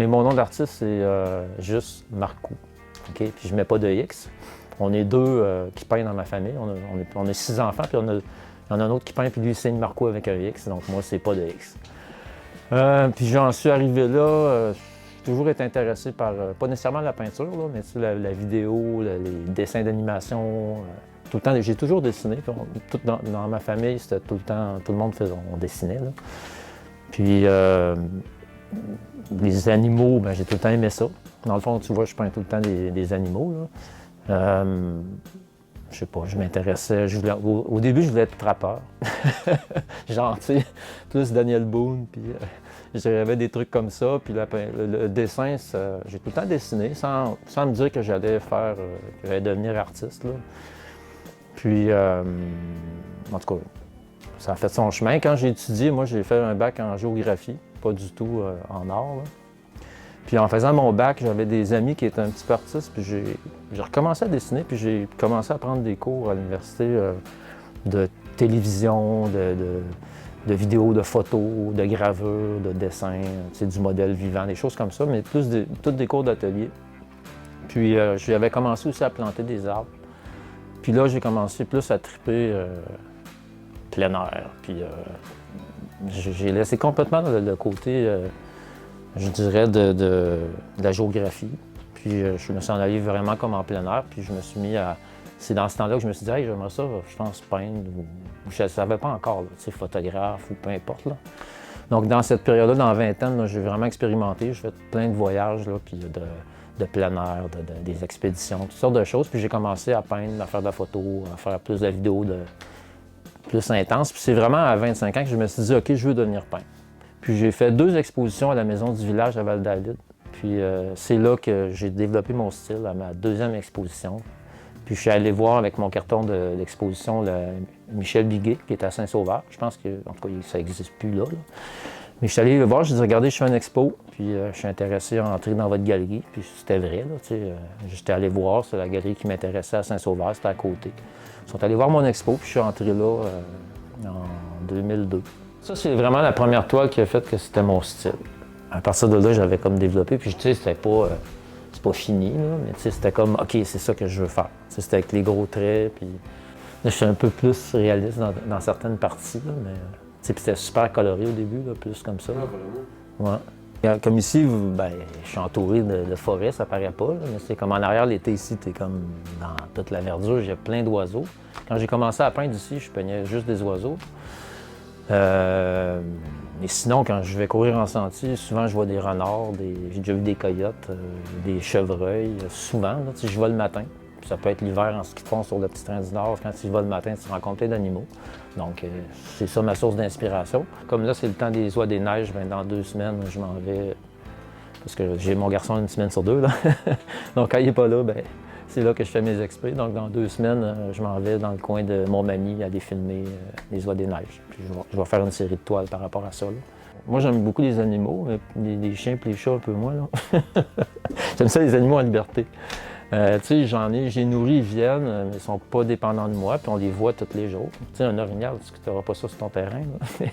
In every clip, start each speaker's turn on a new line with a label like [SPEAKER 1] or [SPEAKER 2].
[SPEAKER 1] mais mon nom d'artiste, c'est juste Marco. Okay? Puis je mets pas de X. On est deux qui peignent dans ma famille. On a 6 enfants, puis il y en a un autre qui peint, puis lui, il signe Marco avec un X. Donc moi, c'est pas de X. Puis j'en suis arrivé là. J'ai toujours été intéressé par, pas nécessairement la peinture, là, mais la vidéo, les dessins d'animation. Tout le temps, j'ai toujours dessiné. Tout dans ma famille, c'était tout le temps, tout le monde on dessinait. Là. Puis les animaux, ben, j'ai tout le temps aimé ça. Dans le fond, tu vois, je peins tout le temps des animaux. Là. Je sais pas, je m'intéressais. Au début, je voulais être trappeur. Genre, tu sais, plus Daniel Boone, puis j'avais des trucs comme ça. Puis le dessin, j'ai tout le temps dessiné, sans me dire que j'allais faire, que j'allais devenir artiste. Là. Puis, en tout cas, ça a fait son chemin. Quand j'ai étudié, moi, j'ai fait un bac en géographie, pas du tout en art. Là. Puis en faisant mon bac, j'avais des amis qui étaient un petit peu artistes, puis j'ai recommencé à dessiner, puis j'ai commencé à prendre des cours à l'université de télévision, de vidéos, de photos, de gravure, de dessin, du modèle vivant, des choses comme ça, mais plus toutes des cours d'atelier. Puis j'avais commencé aussi à planter des arbres. Puis là, j'ai commencé plus à triper plein air. Puis j'ai laissé complètement le côté, je dirais, de la géographie. Puis je me suis en allé vraiment comme en plein air. Puis je me suis mis à... C'est dans ce temps-là que je me suis dit, hey, j'aimerais ça, je pense, peindre. Je ne savais pas encore, tu sais, photographe ou peu importe. Là. Donc dans cette période-là, dans la vingtaine, j'ai vraiment expérimenté. J'ai fait plein de voyages, là, puis de plein air, des expéditions, toutes sortes de choses. Puis j'ai commencé à peindre, à faire de la photo, à faire plus de vidéos plus intenses. Puis c'est vraiment à 25 ans que je me suis dit, OK, je veux devenir peintre. Puis j'ai fait 2 expositions à la Maison du Village à Val-David. Puis c'est là que j'ai développé mon style à ma 2e exposition. Puis je suis allé voir avec mon carton d'exposition Michel Biguet, qui est à Saint-Sauveur. Je pense que, en tout cas, ça n'existe plus là. Mais je suis allé le voir, j'ai dit, regardez, je fais une expo, puis je suis intéressé à entrer dans votre galerie. Puis c'était vrai, là, j'étais allé voir, c'est la galerie qui m'intéressait à Saint-Sauveur, c'était à côté. Ils sont allés voir mon expo, puis je suis entré là en 2002. Ça, c'est vraiment la première toile qui a fait que c'était mon style. À partir de là, j'avais comme développé, puis tu sais, c'était pas... c'est pas fini, là, mais c'était comme, OK, c'est ça que je veux faire. C'était avec les gros traits, puis là, je suis un peu plus réaliste dans certaines parties, là, mais c'était super coloré au début, là, plus comme ça. Ouais. Comme ici, ben, je suis entouré de forêt, ça paraît pas, là, mais c'est comme en arrière, l'été ici, t'es comme dans toute la verdure, j'ai plein d'oiseaux. Quand j'ai commencé à peindre ici, je peignais juste des oiseaux. Mais sinon, quand je vais courir en sentier, souvent je vois des renards, j'ai déjà vu des coyotes, des chevreuils, souvent. Là, je vais le matin. Puis ça peut être l'hiver en ski de fond sur le petit train du Nord. Quand tu vas le matin, tu rencontres plein d'animaux. Donc, c'est ça ma source d'inspiration. Comme là, c'est le temps des oies des neiges, bien, dans 2 semaines, je m'en vais. Parce que j'ai mon garçon 1 semaine sur 2. Là. Donc, quand il n'est pas là, bien, c'est là que je fais mes expés. Donc, dans 2 semaines, je m'en vais dans le coin de Montmagny aller filmer les oies des neiges. Puis je vais faire une série de toiles par rapport à ça. Là. Moi, j'aime beaucoup les animaux, mais les chiens et les chats un peu moins. Là. J'aime ça, les animaux en liberté. Tu sais, j'ai nourri, ils viennent, mais ils sont pas dépendants de moi, puis on les voit tous les jours. Tu sais, un orignal, tu n'auras pas ça sur ton terrain. Là.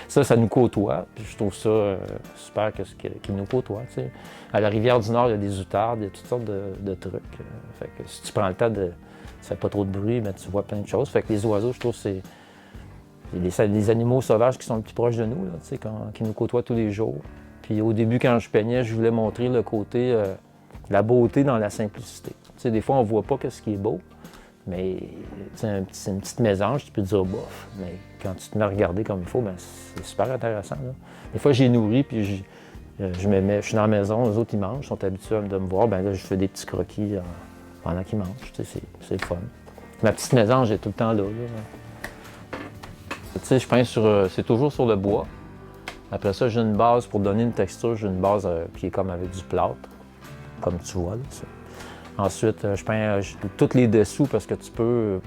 [SPEAKER 1] Ça nous côtoie, puis je trouve ça super qu'ils nous côtoient. Tu sais. À la Rivière-du-Nord, il y a des outardes, il y a toutes sortes de trucs. Fait que si tu prends le temps ça fait pas trop de bruit, mais tu vois plein de choses. Fait que les oiseaux, je trouve que c'est les animaux sauvages qui sont le plus proches de nous, là, tu sais, qui nous côtoient tous les jours. Puis au début, quand je peignais, je voulais montrer le côté, la beauté dans la simplicité. Tu sais, des fois, on voit pas ce qui est beau, mais c'est une petite mésange, tu peux te dire bof. Mais quand tu te mets à regarder comme il faut, ben, c'est super intéressant. Là. Des fois, j'ai nourri, puis je suis dans la maison, les autres, ils mangent, ils sont habitués de me voir. Ben là, je fais des petits croquis pendant qu'ils mangent. Tu sais, c'est le fun. Ma petite mésange est tout le temps là. Tu sais, je peins c'est toujours sur le bois. Après ça, j'ai une base, pour donner une texture, j'ai une base qui est comme avec du plâtre, comme tu vois. Là, ça. Ensuite, je peins tous les dessous parce que tu peux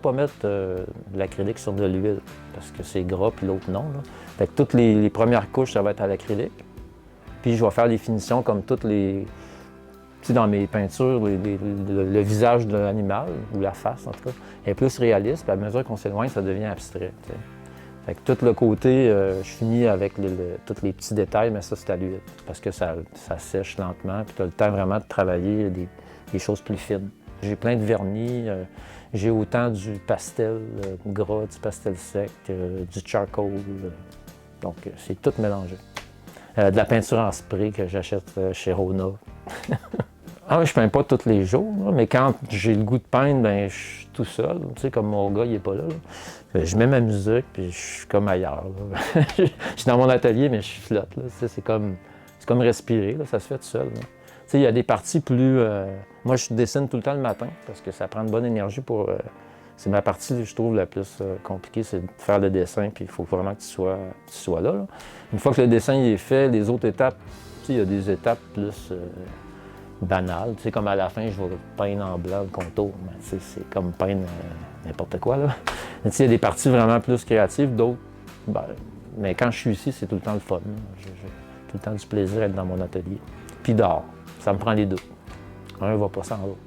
[SPEAKER 1] pas mettre de l'acrylique sur de l'huile parce que c'est gras puis l'autre non. Là. Fait que toutes les premières couches, ça va être à l'acrylique. Puis je vais faire les finitions comme toutes les... Tu sais, dans mes peintures, le visage de l'animal, ou la face en tout cas, est plus réaliste. Puis à mesure qu'on s'éloigne, ça devient abstrait. T'sais. Fait que tout le côté, je finis avec tous les petits détails, mais ça, c'est à l'huile. Parce que ça sèche lentement, puis tu as le temps vraiment de travailler des choses plus fines. J'ai plein de vernis. J'ai autant du pastel gras, du pastel sec, du charcoal. Donc, c'est tout mélangé. De la peinture en spray que j'achète chez Rona. Ah, je peins pas tous les jours, là, mais quand j'ai le goût de peindre, ben, je suis tout seul. Tu sais, comme mon gars, il est pas là. Je mets ma musique, puis je suis comme ailleurs. Là. Je suis dans mon atelier, mais je flotte. Là. C'est comme respirer, là. Ça se fait tout seul. Là. Tu sais, il y a des parties plus... Moi, je dessine tout le temps le matin, parce que ça prend de bonne énergie pour... C'est ma partie, je trouve, la plus compliquée, c'est de faire le dessin, puis il faut vraiment que tu sois là, là. Une fois que le dessin il est fait, les autres étapes, tu sais, il y a des étapes plus... banal. Tu sais, comme à la fin, je vais peindre en blanc le contour. Mais tu sais, c'est comme peindre n'importe quoi, là. Mais tu sais, il y a des parties vraiment plus créatives, d'autres... Ben, mais quand je suis ici, c'est tout le temps le fun. J'ai tout le temps du plaisir à être dans mon atelier. Puis dehors. Ça me prend les deux. Un va pas sans l'autre.